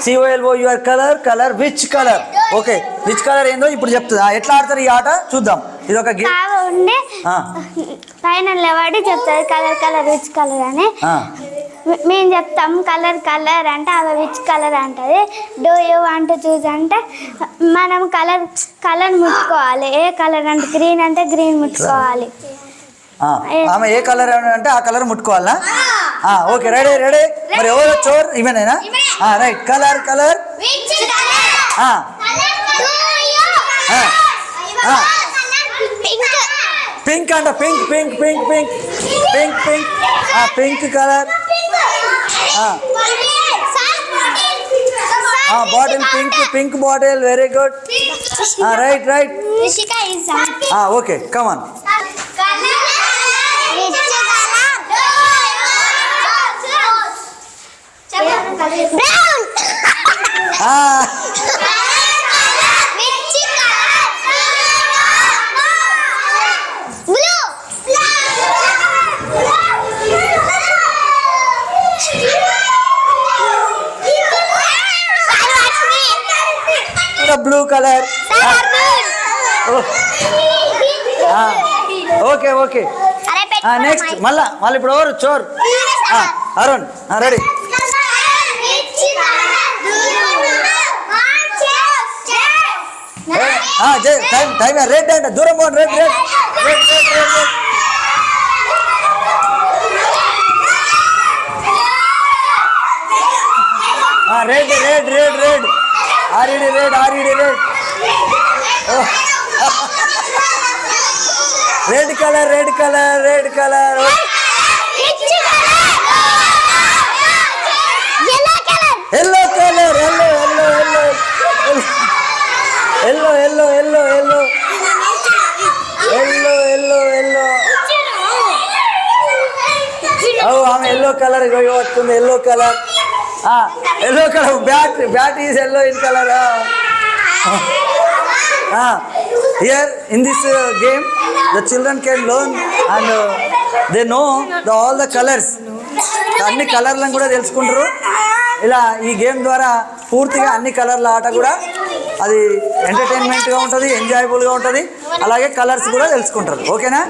COLO your colour which colour. Okay, which colour ఏందో ఇప్పుడు చెప్తుందా. ఎట్లా ఆడతారు ఈ ఆట చూద్దాం. ఇది ఒక గేమ్ ఉండి పైన నిలబడి చెప్తారు కలర్ విచ్ కలర్ అని. మేము చెప్తాం కలర్ అంటే అవి విచ్ కలర్ అంటది. Do you want to choose అంటే మనం కలర్ ముట్టుకోవాలి. ఏ కలర్ అంటే గ్రీన్ అంటే గ్రీన్ ముట్టుకోవాలి. ఆమె ఏ కలర్ అంటే ఆ కలర్ ముట్టుకోవాలా. Okay, ready. మరి ఎవరు చోర్ ఇవేనేనా? రైట్. కలర్ పింక్ అంట. Pink colour. Bottle pink bottle. Very good. Right. Okay, come on. Blue colour. Okay. Next మళ్ళీ ఇప్పుడు ఎవరు చోర్? అరుణ్. రెడీ. టైం రెడ్ అంట. దూరం పోండి. Red. Red. R E D red. Red colour. Yellow colour. ఆమె ఎల్లో కలర్ పట్టుకుంది. Yellow colour. Bat is yellow in colour. Here in this game the children can learn and they know all the colors. అన్ని కలర్లను కూడా తెలుసుకుంటారు. ఇలా ఈ game ద్వారా పూర్తిగా అన్ని కలర్ల ఆట కూడా అది ఎంటర్టైన్మెంట్గా ఉంటుంది, ఎంజాయబుల్గా ఉంటుంది. అలాగే కలర్స్ కూడా తెలుసుకుంటారు. ఓకేనా?